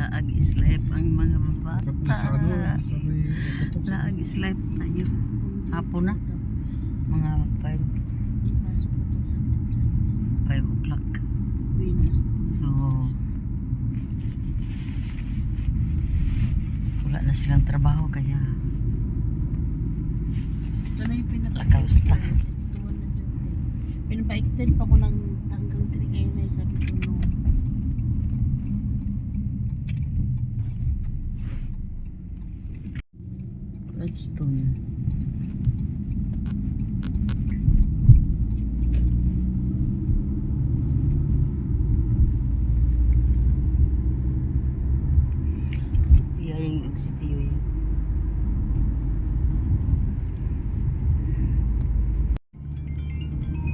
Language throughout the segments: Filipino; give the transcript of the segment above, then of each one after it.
Laag is life ang mga bata. Sa may tutok sa Laag is life tayo. Hapon na. Mga 5 o'clock. So, wala na silang trabaho kaya Ito na yung lakaw sa pinapa-extend pa ko ng hanggang 3 kayo na sabi ko no. Redstone. Si Tiyo yung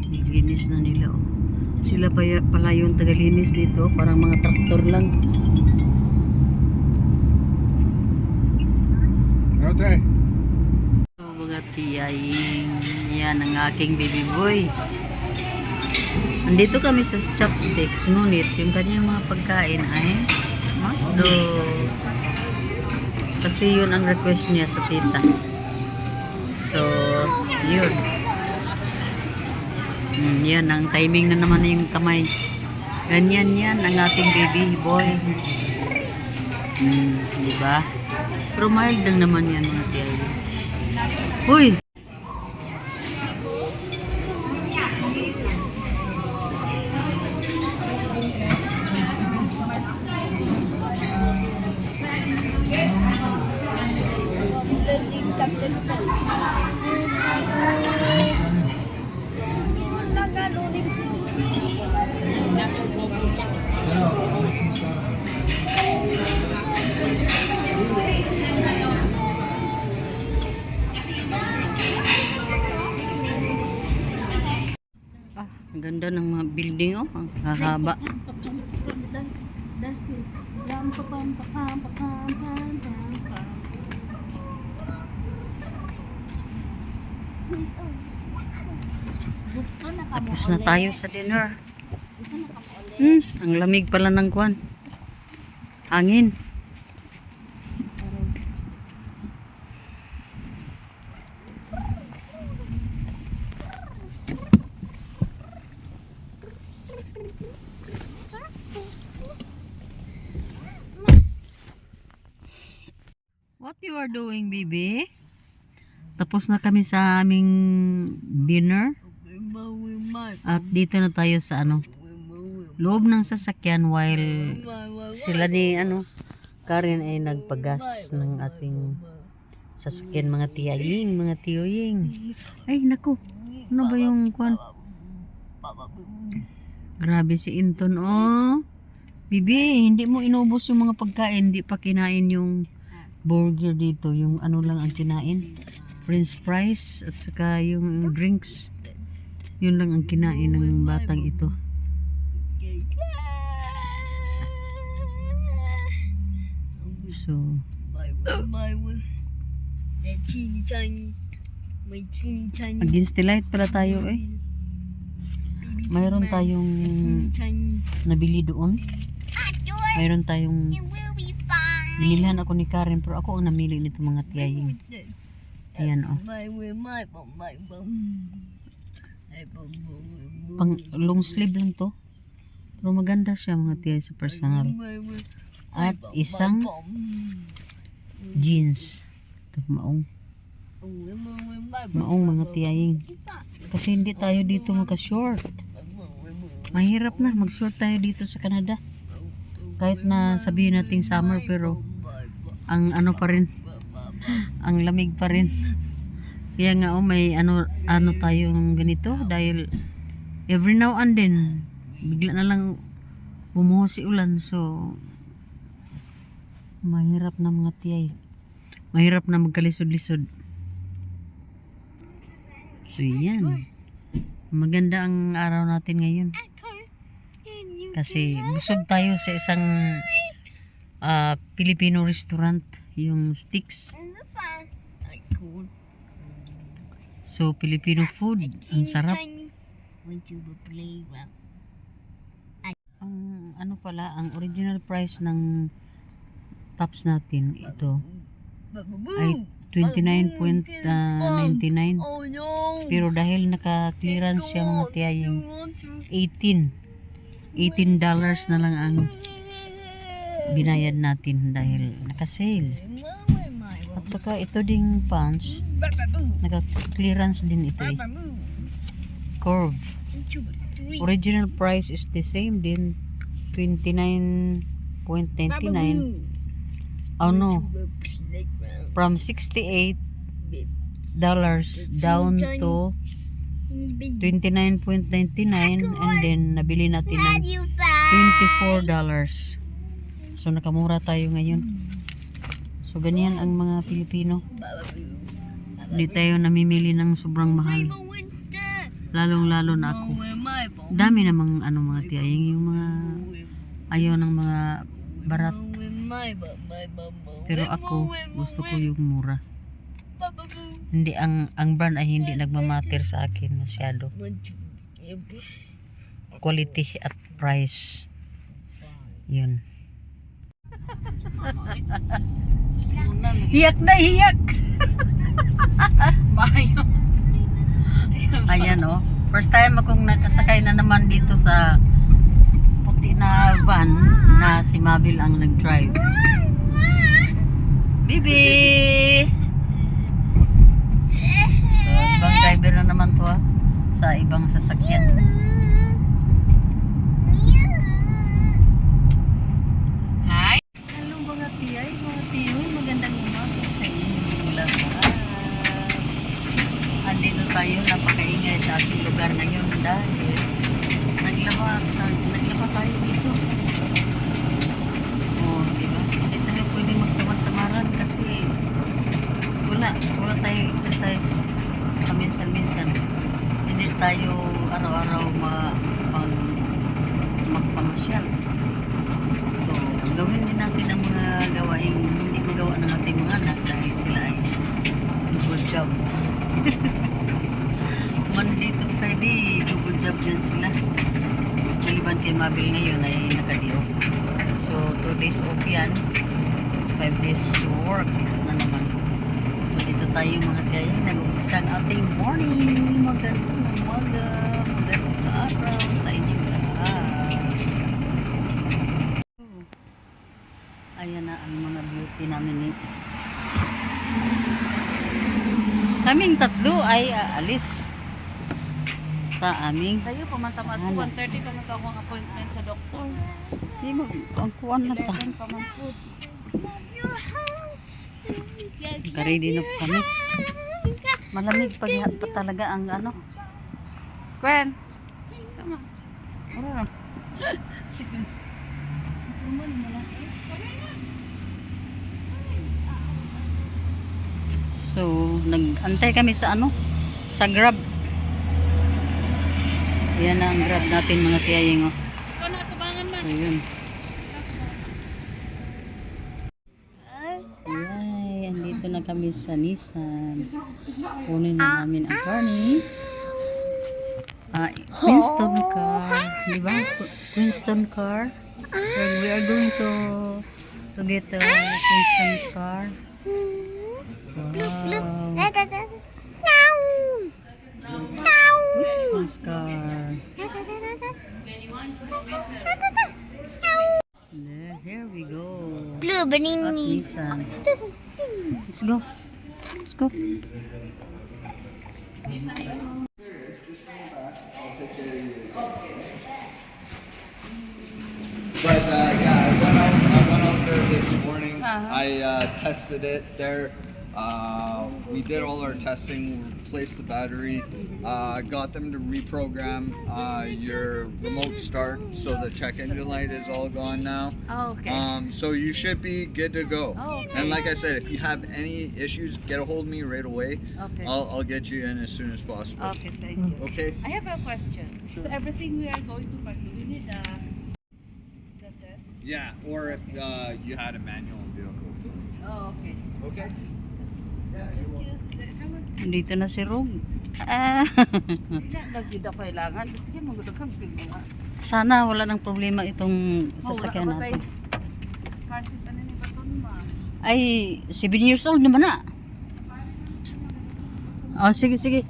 nilinis na nila oh. Sila pala yung tagalinis dito, parang mga traktor lang. Okay. So, mga tiyaying, yan ang aking baby boy. Andito kami sa Chopsticks, ngunit yung kanyang mga pagkain ay McDo. Kasi yun ang request niya sa tita. So, yun. Yan, ang timing na naman yung kamay. Ganyan yan ang ating baby boy. Diba? Pero mild lang naman yan mga tiyaw. Uy! Ang ganda ng mga building oh, ang hahaba. Tapos na tayo sa dinner. Ang lamig pala ng kwan. Hangin. What you are doing, baby? Tapos na kami sa aming dinner. At dito na tayo sa loob ng sasakyan while sila ni Karen ay nagpagas ng ating sasakyan, mga tiyaying, mga tiyoying. Ay naku, ano ba yung kwan? Grabe si Inton oh. Bibi, hindi mo inubos yung mga pagkain, hindi pa kinain yung burger dito, yung lang ang kinain, french fries at saka yung drinks, yun lang ang kinain ng batang ito. So against the light pala tayo eh. Mayroon tayong nabili doon, mayroon tayong binilhan ako ni Karen, pero ako ang namili nito mga tiyaying. Ayan oh. Pang long sleeve lang to. Pero maganda siya mga tiyay sa personal. At isang jeans. Ito maong mga tiyaying. Kasi hindi tayo dito magka-short. Mahirap na mag-short tayo dito sa Canada. Kahit na sabihin nating summer, pero ang pa rin, ang lamig pa rin. Kaya nga may tayong ganito dahil every now and then bigla na lang bumuhos si ulan, so mahirap na mga tiyay. Mahirap na magkalisod-lisod. So yan. Maganda ang araw natin ngayon. Kasi busog tayo sa isang Filipino restaurant, yung Sticks. So Filipino food, ang sarap. Ang pala, ang original price ng tops natin ito ay 29.99. Oh no! Pero dahil naka-clearance siya mga tiyaying 18 dollars na lang ang binayad natin dahil naka-sale. At saka ito ding pants, naka-clearance din ito eh. Curve. Original price is the same din, 29.99. Oh no, from 68 dollars down to 29.99, and then nabili natin ng 24 dollars. So nakamura tayo ngayon. So ganyan ang mga Pilipino. Hindi tayo namimili ng sobrang mahal. Lalong-lalo na ako. Dami namang mga tiyaying yung mga ayaw ng mga barat. Pero ako gusto ko yung mura. Hindi ang brand ay hindi nagmamatter sa akin masyado. Quality at price. Yun. Hiyak na hiyak. Ayan oh. First time akong nakasakay na naman dito sa puti na van na si Mabil ang nag-drive. Bibi! So, ibang driver na naman to sa ibang sasakyan. Hi! Hello mga tiyay, magandang umaga sa inyong lahat. Andito tayo, napakaingay sa ating lugar ngayon dahil naglaba tayo dito. Oh, diba? Hindi tayo pwede magtamad-tamaran kasi wala tayo exercise paminsan-minsan. Hindi tayo araw-araw magpamasyal. So, gawin din natin ang mga gawaing hindi magawa ng ating mga anak dahil sila ay double job. Monday to Friday, double job yan sila. Maliban kay Mabil ngayon ay naka-day-off. So, 2 days off yan. 5 days work na naman. So, dito tayo mga kaya nag-umpisa ang ating morning. Magandang umaga. Magandang araw sa inyong lahat. Ayan na ang mga beauty namin eh. Kaming tatlo ay aalis sa aming Sa'yo, pumantamad ko. 1:30 pa mag akong appointment sa doktor. di mo ang kuwan na ta. 11 pa man po. Ready na po kami. Malamig pag pa talaga ang Gwen! Tama. Ano? Sige. So, nag-antay kami sa sa Grab. Yan na ang Grab natin mga tiyaying. Ikaw na, tubangan man. So, yun. Ay, andito na kami sa Nissan. Kunin na namin ang Carney. Queenstown car. Diba? Queenstown car. We are going to get the Queenstown car. Wow. Queenstown car. Here we go. At Nissan. Let's go. Let's go. But yeah, I went out there this morning. I tested it there. We did all our testing, replaced the battery, got them to reprogram your remote start, so the check engine light is all gone now. Oh, okay. So you should be good to go. Oh, okay. And like I said, if you have any issues, get a hold of me right away. Okay. I'll get you in as soon as possible. Okay, thank you. Okay. I have a question. So everything we are going to park, we need the set? Yeah, or if you had a manual vehicle. Oh, okay. Okay. Dito na si Rog. Lagi daw kailangan. Sige, magudog kang mga. Sana wala nang problema itong sasakyan natin. car seat ano ni Baton ma. Ay, 7 years old naman na. Oh, sige, sige.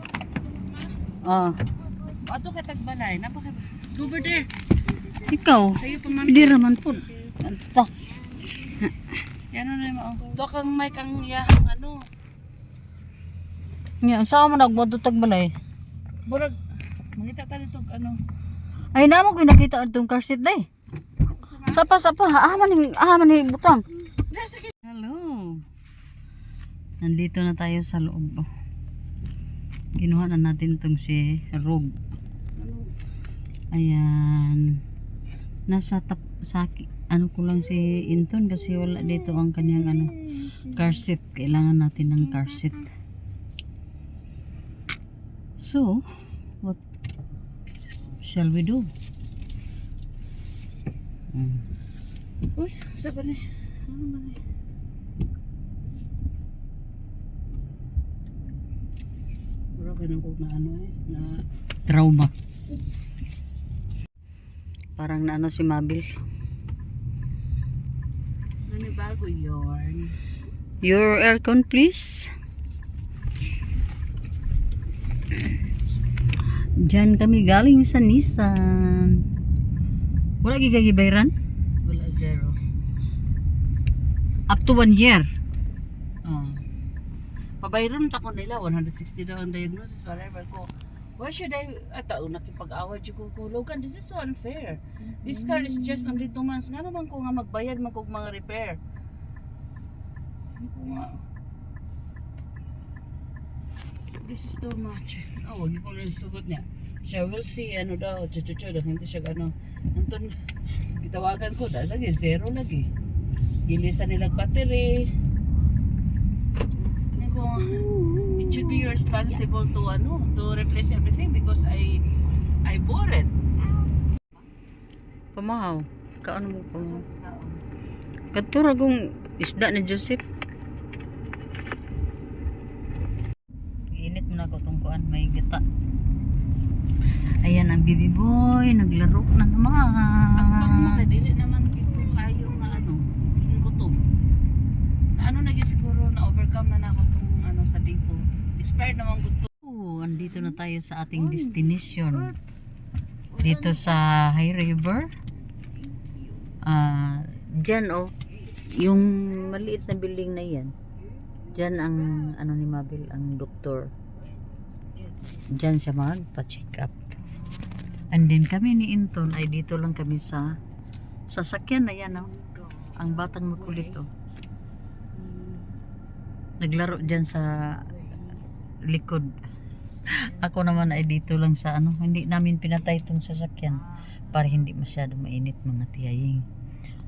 Oh, Ato ka tagbalay, napaka. Go over there. ikaw. Kayo pa man. Hindi raman po. Ta. Yan ano mo. Do kang mic ang iyahang ano. Nya, saan mo nagbuhat tagbalay? Burag mangita ta dito ano. Ay, namo ko nakita itong car seat day. Sapa, aman ni butang. Hello. Nandito na tayo sa loob. Kinuha na natin tong si Rog. Ayan. Nasa ano ko lang si Inton kasi wala dito ang kanyang ano car seat. Kailangan natin ng car seat. So, what shall we do? Uy, sa ba ni? Ano man ni? Grabe na ko na ano na Trauma. Parang na ano si Mabil. nanibago yarn. Your aircon please. Diyan kami galing sa Nissan. Wala gigagibayran? Wala zero. Up to 1 year. Oh. Pabayron ta ko nila 160 daw ang diagnosis whatever ko. Why should I atao nakipag-away jud ko kulugan? This is so unfair. This car is just only 2 months. Nga naman ko nga magbayad man kog mga repair. Ano ko nga? This is too much. Oh, wag ko lang sugot niya. Siya will see ano daw, chuchucho daw hindi siya ano. Anton gitawagan ko da lagi zero lagi. Gilisan nila battery. Ko, it should be responsible to ano to replace everything because I bought it. Pamahaw. Kaano mo pamahaw? Katuragong isda ni Joseph. Init mo na ko tong kuan may gata. Ayan ang baby boy, naglaro na Ang naman. dili naman ko kayo nga ano, yung gutom. Na ano na yun siguro na overcome na nako tong ano sa depot. Expired naman gutom. Oh, andito na tayo sa ating destination. Dito sa High River. Diyan oh, yung maliit na building na yan. Diyan ang ano ni Mabel, ang doktor. Diyan siya magpa-check up. And then kami ni Inton ay dito lang kami sa sasakyan na yan oh. Ang batang makulit oh. Naglaro diyan sa likod. Ako naman ay dito lang sa ano, hindi namin pinatay itong sasakyan para hindi masyado mainit mga tiyaying.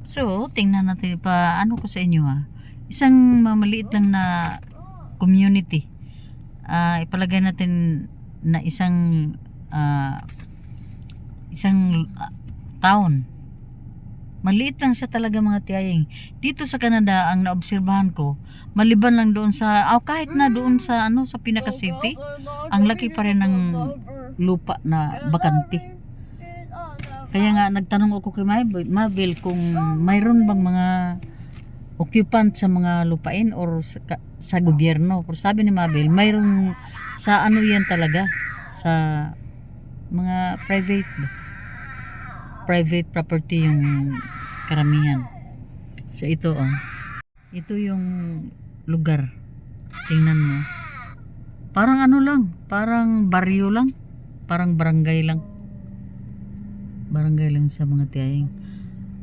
So, tingnan natin pa ano ko sa inyo ha. Isang mamaliit lang na community. Ipalagay natin na isang town. Maliit lang siya talaga mga tiyaying. Dito sa Canada ang naobserbahan ko, maliban lang doon sa kahit na doon sa ano sa Pinaka City, ang laki pa rin ng lupa na bakante. Kaya nga nagtanong ako kay Mabel kung mayroon bang mga occupant sa mga lupain or sa gobyerno. Pero sabi ni Mabel, mayroon sa ano yan talaga sa mga private property yung karamihan. So ito oh. Ito yung lugar. Tingnan mo. Parang ano lang, parang baryo lang, parang barangay lang. Barangay lang sa mga tiyaying.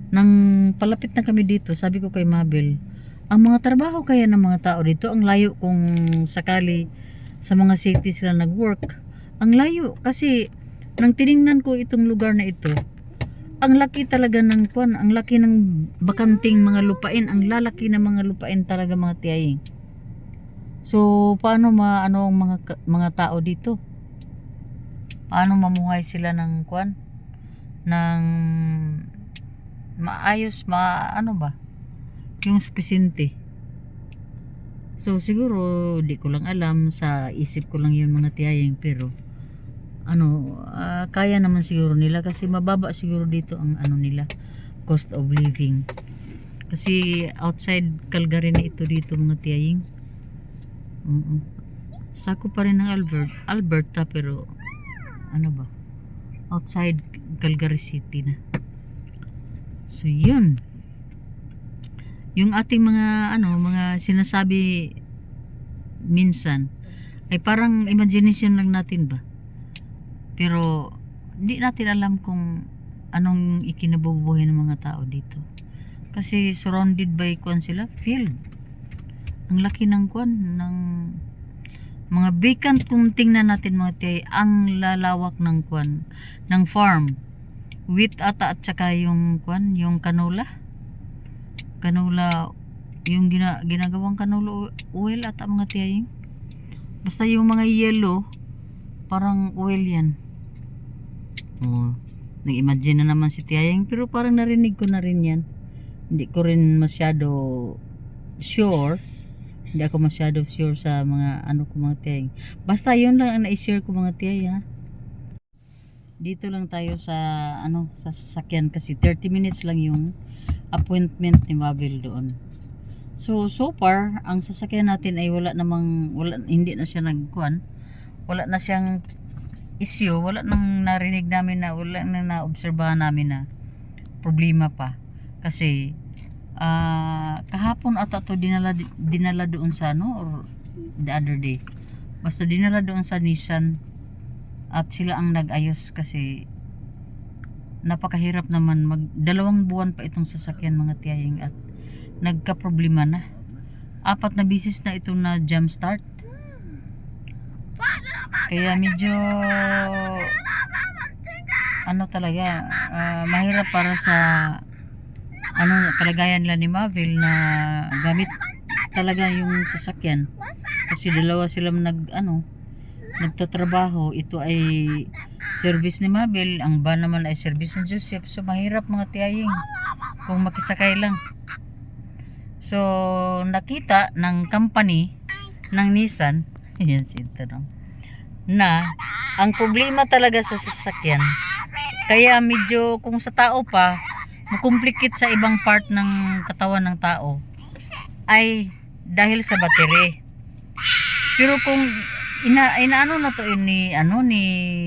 Nang palapit na kami dito, sabi ko kay Mabel, ang mga trabaho kaya ng mga tao dito, ang layo kung sakali sa mga city sila nag-work. Ang layo kasi nang tiningnan ko itong lugar na ito, ang laki talaga ng kuan, ang laki ng bakanting mga lupain, ang lalaki ng mga lupain talaga mga tiyaying. So paano ano ang mga tao dito? Paano mamuhay sila ng kuan? Ng maayos, ano ba? Yung spesente. So siguro di ko lang alam, sa isip ko lang yun mga tiyaying, pero ano, kaya naman siguro nila kasi mababa siguro dito ang ano nila, cost of living. Kasi outside Calgary na ito dito mga tiyaying. Oo. Sako pa rin ng Alberta pero ano ba? Outside Calgary City na. So yun. Yung ating mga mga sinasabi minsan ay parang imagination lang natin ba? Pero hindi natin alam kung anong ikinabubuhay ng mga tao dito. Kasi surrounded by sila, field. Ang laki ng ng mga vacant kung tingnan natin mga tiyay, ang lalawak ng ng farm. Wheat ata at saka yung yung canola. Yung ginagawang canola oil ata mga tiyay. Basta yung mga yellow, parang oil yan. Oh, nag-imagine na naman si Tiyayang pero parang narinig ko na rin yan. Hindi ko rin masyado sure. Hindi ako masyado sure sa mga ko mga Tiyayang. Basta yun lang ang na-share ko mga Tiyay ha. Dito lang tayo sa sa sasakyan kasi 30 minutes lang yung appointment ni Mabel doon. So far ang sasakyan natin ay hindi na siya wala na siyang issue, wala nang narinig namin wala nang naobserbahan namin na problema pa. Kasi kahapon ata to dinala doon sa or the other day. Basta dinala doon sa Nissan at sila ang nag-ayos kasi napakahirap naman 2 buwan pa itong sasakyan mga tiyaying at nagka-problema na. 4 na bisis na itong na jump start. Kaya medyo talaga mahirap para sa kalagayan nila ni Mavil na gamit talaga yung sasakyan. Kasi dalawa silang nagtatrabaho. Ito ay service ni Mabel, ang van naman ay service ni Joseph. So mahirap mga tiyaying kung makisakay lang. So nakita ng company ng Nissan yan na ang problema talaga sa sasakyan kaya medyo kung sa tao pa makomplikit sa ibang part ng katawan ng tao ay dahil sa battery. Pero kung inaano na to ni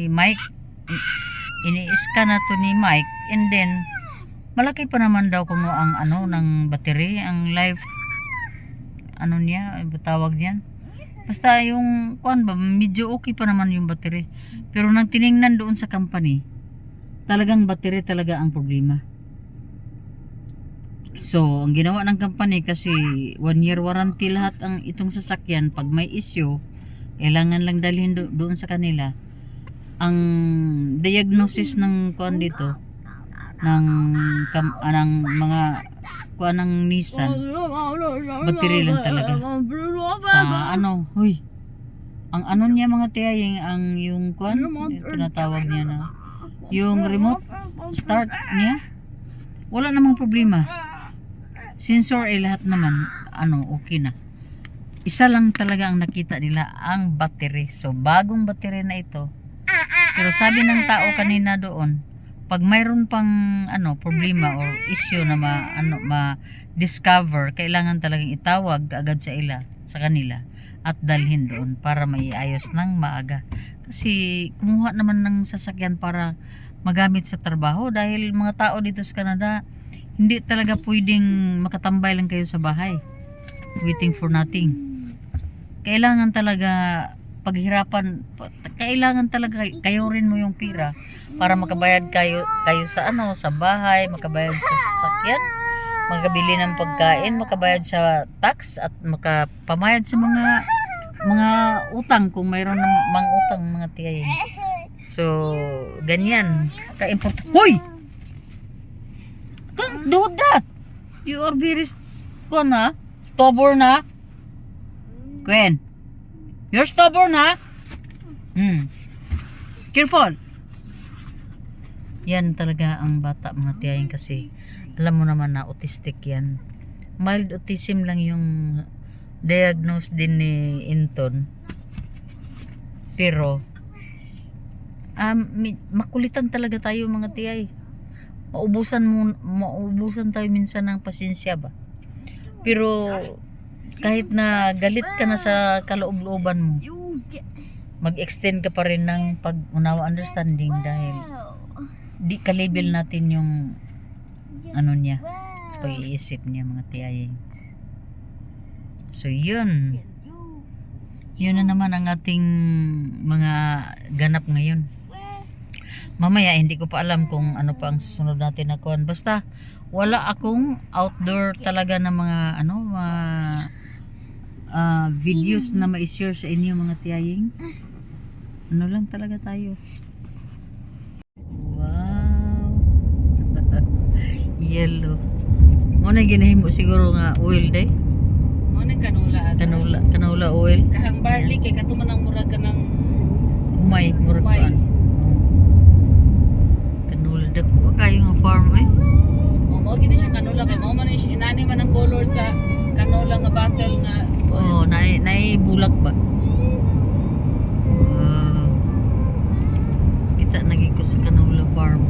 Mike, ini-scan na to ni Mike, and then malaki pa naman daw kung ang ng battery, ang life niya, tawag niyan. Basta yung medyo okay pa naman yung battery. Pero nang tiningnan doon sa company, talagang battery talaga ang problema. So, ang ginawa ng company kasi 1 year warranty lahat ang itong sasakyan. Pag may issue, kailangan lang dalhin doon sa kanila. Ang diagnosis ng dito ng mga ng Nissan, battery lang talaga. Sa ang niya mga tiyaying, ang yung tinatawag niya na yung remote start niya, wala namang problema. Sensor ay lahat naman okay na. Isa lang talaga ang nakita nila, ang battery. So bagong battery na ito. Pero sabi ng tao kanina doon, pag mayroon pang problema or issue na ma-discover, kailangan talagang itawag agad sa kanila at dalhin doon para maiayos ng maaga. Kasi kumuha naman ng sasakyan para magamit sa trabaho dahil mga tao dito sa Canada hindi talaga pwedeng makatambay lang kayo sa bahay waiting for nothing. Kailangan talaga kailangan talaga kayo rin mo yung pira para makabayad kayo sa sa bahay, makabayad sa sasakyan, makabili ng pagkain, makabayad sa tax at makapamayad sa mga utang kung mayroon ng mga utang mga tiyayin. So ganyan ka-important. Hoy! Don't do that. You are very stubborn na. Gwen, you're stubborn na. Careful. Yan talaga ang bata mga tiyayin kasi alam mo naman na autistic yan. Mild autism lang yung diagnose din ni Inton. Pero makulitan talaga tayo mga tiyay. maubusan tayo minsan ng pasensya ba. Pero kahit na galit ka na sa kaloob-looban mo, mag-extend ka pa rin ng pag-unawa, understanding, dahil di ka-label natin yung ano niya, pag-iisip niya, mga tiyaying. So yun na naman ang ating mga ganap ngayon. Mamaya hindi ko pa alam kung ano pa ang susunod natin na kuhan. Basta wala akong outdoor talaga na mga videos na ma-share sa inyo, mga tiyaying. Ano lang talaga tayo. Wow. Yellow. Muna ginahimo siguro nga oil day. Mo ni kanula ata. Canola oil. Kahang barley kay katuman ang murag ka ng Umay, murag Umay. paan. Oh. Canola dako kayo nga farm eh. mao gid siya kanula kay mao man siya inani man ang color sa kanula nga bottle nga Oh, naay bulak ba? Kita naging ko sa canola farm.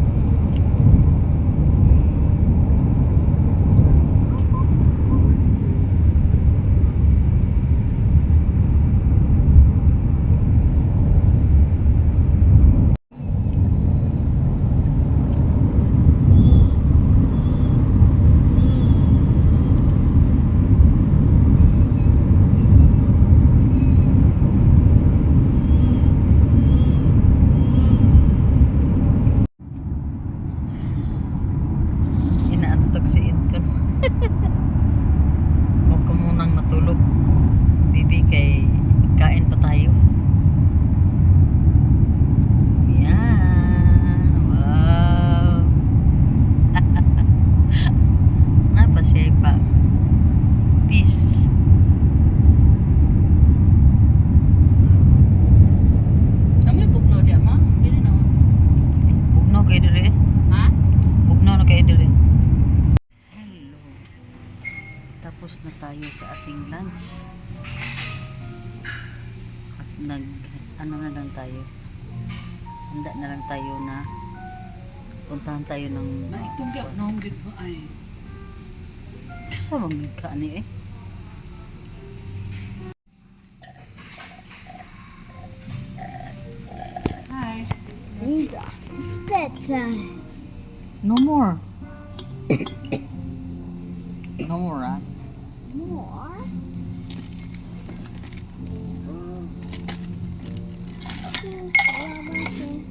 Inaantok si Inton. Huwag ka munang matulog. Bibi, kay kain pa tayo. Yan. Wow. Napasiyay pa. Peace. amoy bugnaw di ama. Dili na. Bugnaw kay dire. Ha? Bugnaw na kay dire. Hello. Tapos na tayo sa ating lunch. At ano na lang tayo. Handa na lang tayo na puntahan tayo ng Naitugya na gid ba ay. sa mga kaani eh. Hi. No more. No more, ah.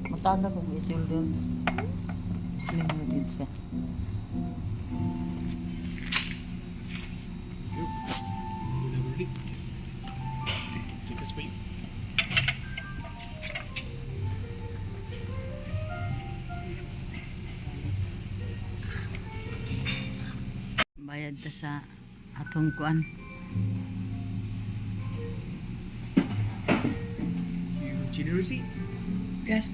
Mataga kung isuldo. Limited siya. Take a sweet. Bayad ta sa atong kuan. You chili receipt? Yes,